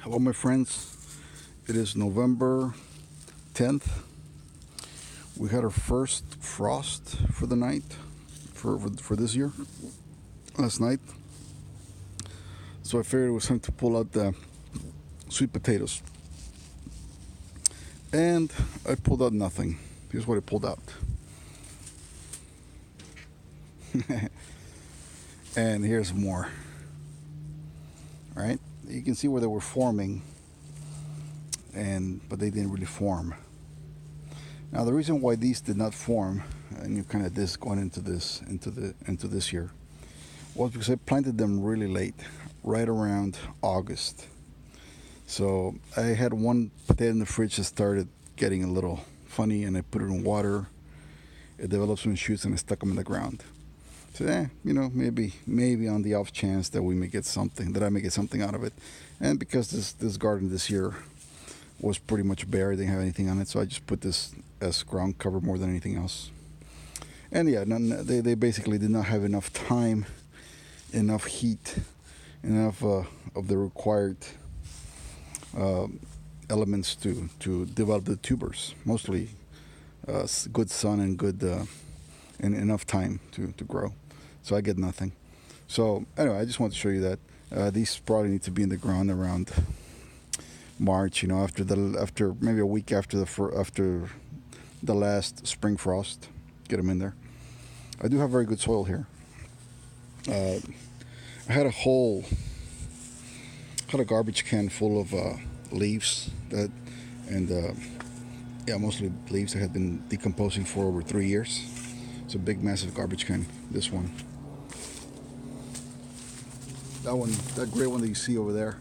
Hello, my friends. It is November 10th. We had our first frost for the night for this year, last night. So I figured it was time to pull out the sweet potatoes. And I pulled out nothing. Here's what I pulled out. And here's more. All right? You can see where they were forming, but they didn't really form. Now the reason why these did not form, and you kind of this going into this year, was because I planted them really late, right around August. So I had one potato in the fridge that started getting a little funny, and I put it in water. It developed some shoots, and I stuck them in the ground. So maybe on the off chance that we may get something, that I may get something out of it. And because this garden this year was pretty much bare, didn't have anything on it, so I just put this as ground cover more than anything else. And yeah, they basically did not have enough time, enough heat, enough of the required elements to develop the tubers. Mostly good sun and good and enough time to grow. So I get nothing. So anyway, I just want to show you that these probably need to be in the ground around March. After maybe a week after the last spring frost, get them in there. I do have very good soil here. I had a garbage can full of leaves mostly leaves that had been decomposing for over 3 years. It's a big, massive garbage can. This one. That gray one that you see over there,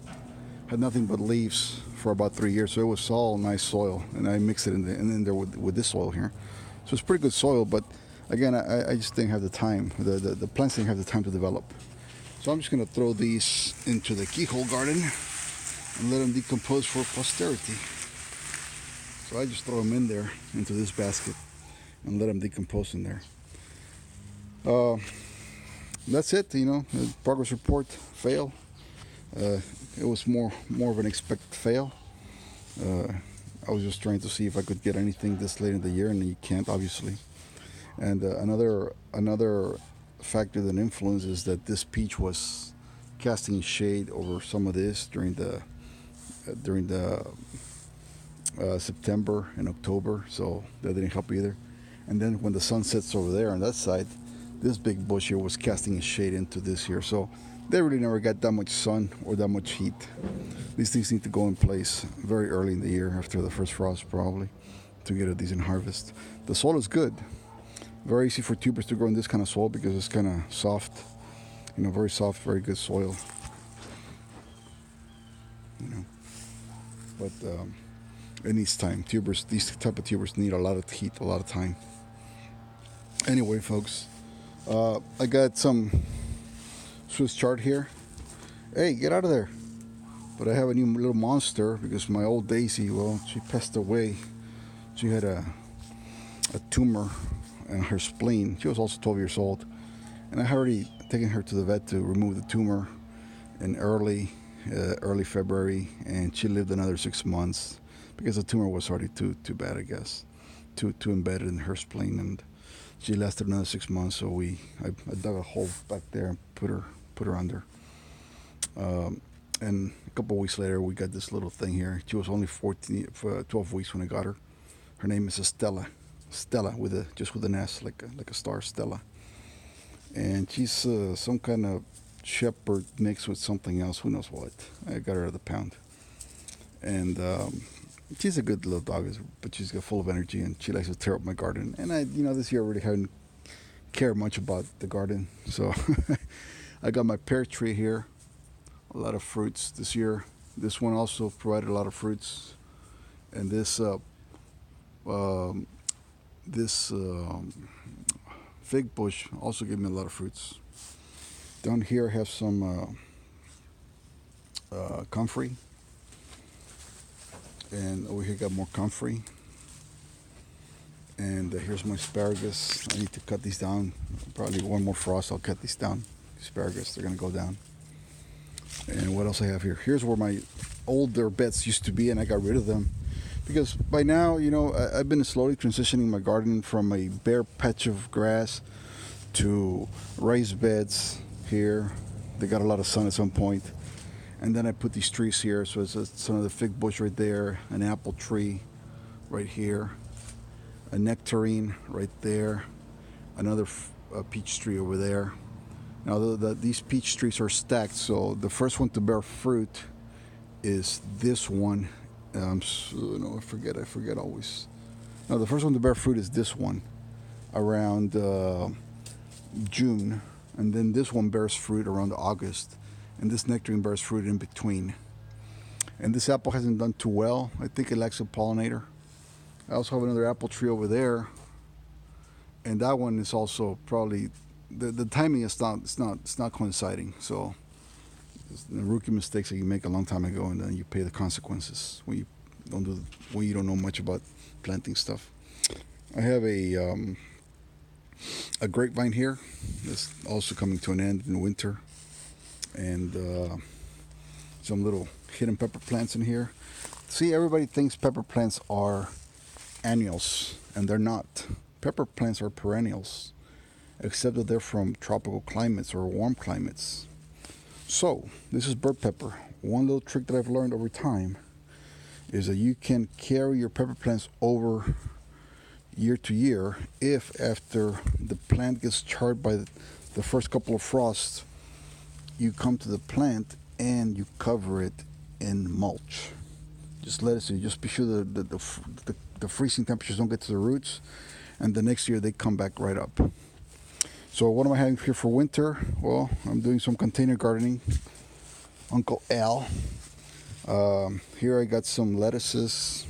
had nothing but leaves for about 3 years. So it was all nice soil, and I mixed it in there with this soil here. So it's pretty good soil, but again, I just didn't have the time. The plants didn't have the time to develop. So I'm just going to throw these into the keyhole garden and let them decompose for posterity. So I just throw them in there into this basket and let them decompose in there. That's it. The progress report fail. It was more of an expected fail. I was just trying to see if I could get anything this late in the year, and you can't, obviously. And another factor that influences that this peach was casting shade over some of this during the September and October, so that didn't help either. And then when the sun sets over there on that side, this big bush here was casting a shade into this here, so they really never got that much sun or that much heat. These things need to go in place very early in the year after the first frost, probably, to get a decent harvest. The soil is good. Very easy for tubers to grow in this kind of soil because it's kind of soft, very soft, very good soil. But it needs time. These type of tubers need a lot of heat, a lot of time. Anyway, folks, I got some Swiss chard here. Hey, get out of there! But I have a new little monster because my old Daisy, she passed away. She had a tumor in her spleen. She was also 12 years old, and I had already taken her to the vet to remove the tumor in early February, and she lived another 6 months because the tumor was already too bad, I guess, too embedded in her spleen, and she lasted another 6 months. So I dug a hole back there and put her under. And a couple of weeks later, we got this little thing here. She was only 12 weeks when I got her. Her name is Stella with an S, like a star, Stella. And she's some kind of shepherd mixed with something else. Who knows what? I got her at the pound. And she's a good little dog, but she's full of energy, and she likes to tear up my garden. And this year I really haven't cared much about the garden. So I got my pear tree here. A lot of fruits this year. This one also provided a lot of fruits. And this fig bush also gave me a lot of fruits. Down here I have some comfrey, and over here got more comfrey. And here's my asparagus. I need to cut these down. Probably one more frost, I'll cut these down. Asparagus, they're gonna go down. And what else I have here? Here's where my old their beds used to be, and I got rid of them because by now, I've been slowly transitioning my garden from a bare patch of grass to raised beds here. They got a lot of sun at some point, and then I put these trees here. So it's some of the fig bush right there, an apple tree right here, a nectarine right there, another peach tree over there. Now these peach trees are stacked, so the first one to bear fruit is this one. I forget always. No, the first one to bear fruit is this one around June, and then this one bears fruit around August, and this nectarine bears fruit in between. And this apple hasn't done too well. I think it lacks a pollinator. I also have another apple tree over there, and that one is also probably the timing is not coinciding. So the rookie mistakes that you make a long time ago, and then you pay the consequences when you don't know much about planting stuff. I have a grapevine here that's also coming to an end in winter, and some little hidden pepper plants in here. See, everybody thinks pepper plants are annuals, and they're not. Pepper plants are perennials, except that they're from tropical climates or warm climates. So, this is bird pepper. One little trick that I've learned over time is that you can carry your pepper plants over year to year if after the plant gets charred by the first couple of frosts, you come to the plant and you cover it in mulch. Just let it see. Just be sure that the freezing temperatures don't get to the roots, and the next year they come back right up. So what am I having here for winter? Well, I'm doing some container gardening. Uncle Al. Here I got some lettuces,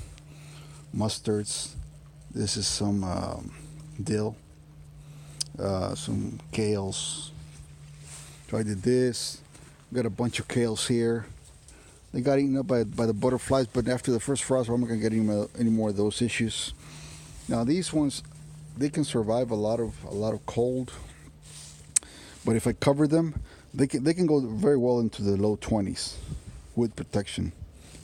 mustards. This is some dill, some kales. So I did this. Got a bunch of kales here. They got eaten up by the butterflies, but after the first frost, I'm not gonna get any more of those issues. Now these ones, they can survive a lot of cold, but if I cover them, they can go very well into the low 20s with protection,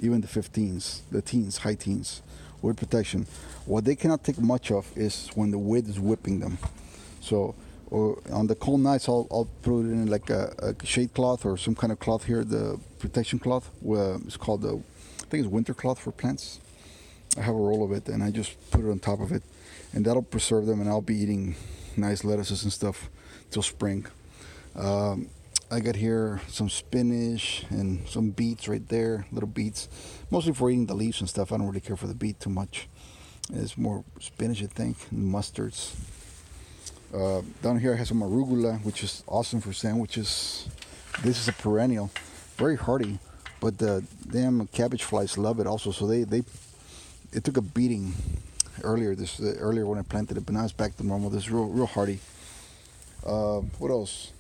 even the 15s, the teens, high teens with protection. What they cannot take much of is when the wind is whipping them. So on the cold nights, I'll put it in like a shade cloth or some kind of cloth here, the protection cloth. It's called I think it's winter cloth for plants. I have a roll of it, and I just put it on top of it, and that'll preserve them, and I'll be eating nice lettuces and stuff till spring. I got here some spinach and some beets right there, little beets, mostly for eating the leaves and stuff. I don't really care for the beet too much. It's more spinach, I think, and mustards. Down here I have some arugula, which is awesome for sandwiches. This is a perennial, very hardy, but the damn cabbage flies love it also. So it took a beating earlier when I planted it, but now it's back to normal. This is real hardy. What else?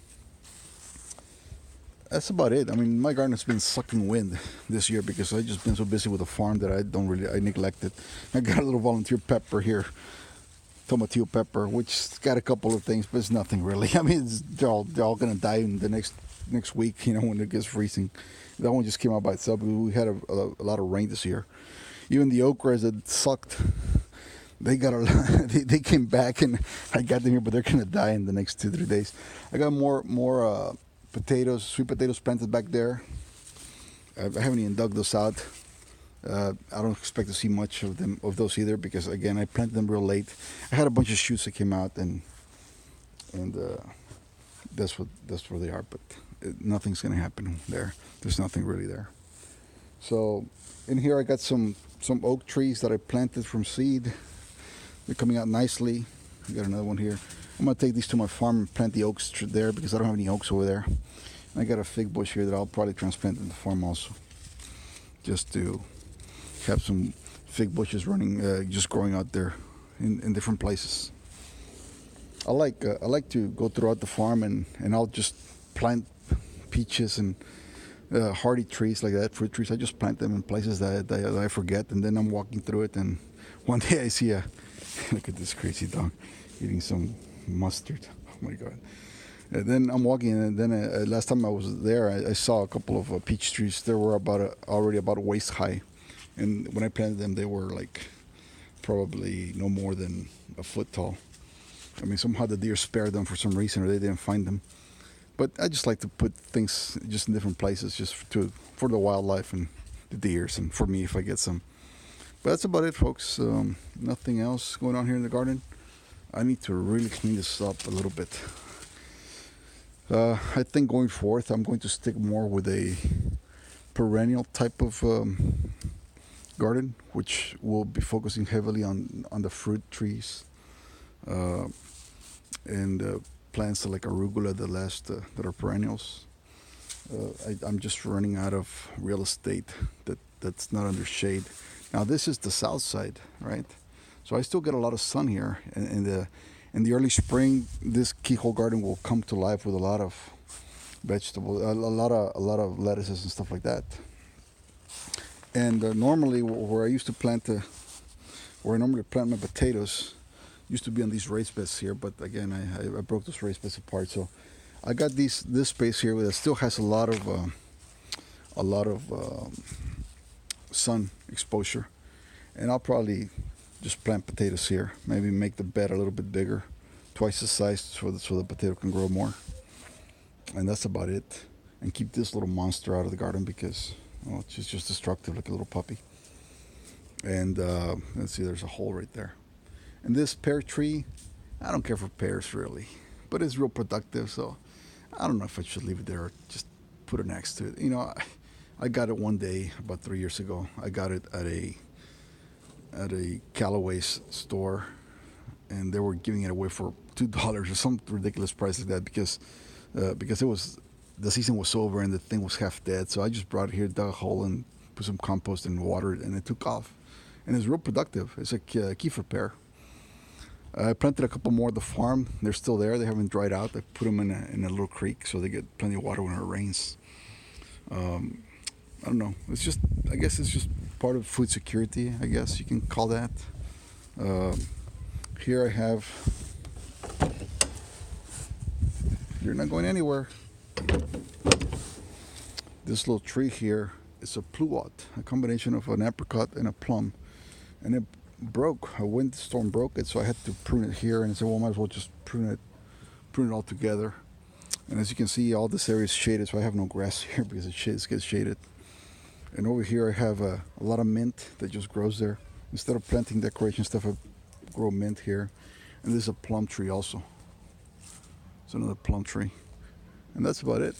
That's about it. I mean, my garden has been sucking wind this year because I've just been so busy with the farm that I neglected. I got a little volunteer pepper here, tomatillo pepper, which got a couple of things, but it's nothing really. I mean, they're all gonna die in the next week, when it gets freezing. That one just came out by itself. We had a lot of rain this year. Even the okras that sucked, they came back, and I got them here, but they're gonna die in the next 2-3 days. I got more potatoes, sweet potatoes planted back there. I haven't even dug those out. I don't expect to see much of those either, because again, I planted them real late. I had a bunch of shoots that came out, and that's where they are. But nothing's gonna happen there. There's nothing really there. So in here I got some oak trees that I planted from seed. They're coming out nicely. I got another one here. I'm gonna take these to my farm and plant the oaks there, because I don't have any oaks over there. And I got a fig bush here that I'll probably transplant in the farm also, just to have some fig bushes running, just growing out there in different places. I like to go throughout the farm, and I'll just plant peaches and hardy trees like that, fruit trees. I just plant them in places that I forget, and then I'm walking through it, and one day I see look at this crazy dog eating some mustard. Oh my God. And then I'm walking, and then last time I was there, I saw a couple of peach trees. They were already about waist high, and when I planted them, they were like probably no more than a foot tall. I mean, somehow the deer spared them for some reason, or they didn't find them. But I just like to put things just in different places, just for the wildlife and the deers, and for me if I get some. But that's about it, folks. Nothing else going on here in the garden. I need to really clean this up a little bit. I think going forth, I'm going to stick more with a perennial type of garden, which will be focusing heavily on the fruit trees and plants like arugula, that are perennials. I'm just running out of real estate that's not under shade. Now this is the south side, right? So I still get a lot of sun here, and in the early spring, this keyhole garden will come to life with a lot of vegetables, a lot of lettuces and stuff like that. And normally, where I normally plant my potatoes, used to be on these raised beds here. But again, I broke those raised beds apart. So I got this space here that still has a lot of sun exposure, and I'll probably just plant potatoes here. Maybe make the bed a little bit bigger, twice the size, so the potato can grow more. And that's about it. And keep this little monster out of the garden because she's just destructive like a little puppy. And let's see, there's a hole right there. And this pear tree, I don't care for pears really, but it's real productive. So I don't know if I should leave it there or just put it next to it. I got it one day about 3 years ago. I got it at a Callaway's store, and they were giving it away for $2 or some ridiculous price like that because the season was over and the thing was half dead. So I just brought it here, dug a hole, and put some compost and water it, and it took off. And it's real productive. It's a kefir pear. I planted a couple more at the farm. They're still there. They haven't dried out. I put them in a little creek so they get plenty of water when it rains. I don't know. I guess it's just part of food security, I guess you can call that. Here I have, you're not going anywhere. This little tree here is a pluot, a combination of an apricot and a plum. And it broke. A windstorm broke it, so I had to prune it here. And I said, well, might as well just prune it all together. And as you can see, all this area is shaded, so I have no grass here because it gets shaded. And over here I have a lot of mint that just grows there. Instead of planting decoration stuff, I grow mint here. And this is a plum tree also. It's another plum tree. And that's about it.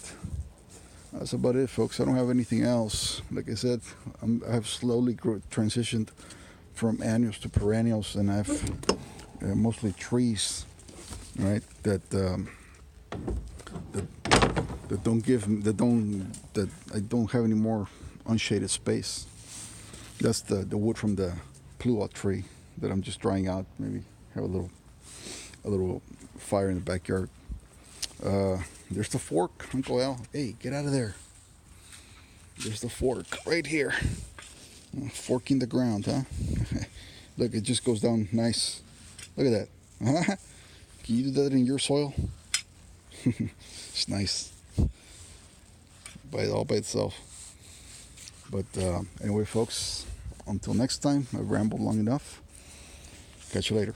That's about it, folks. I don't have anything else. Like I said, I have slowly transitioned from annuals to perennials, and I've mostly trees, right? That I don't have any more unshaded space. That's the wood from the pluot tree that I'm just drying out. Maybe have a little fire in the backyard. There's the fork, Uncle Al. Hey, get out of there. There's the fork right here. Forking the ground, huh? Look, it just goes down nice. Look at that. Can you do that in your soil? It's nice. All by itself. But anyway, folks, until next time, I've rambled long enough. Catch you later.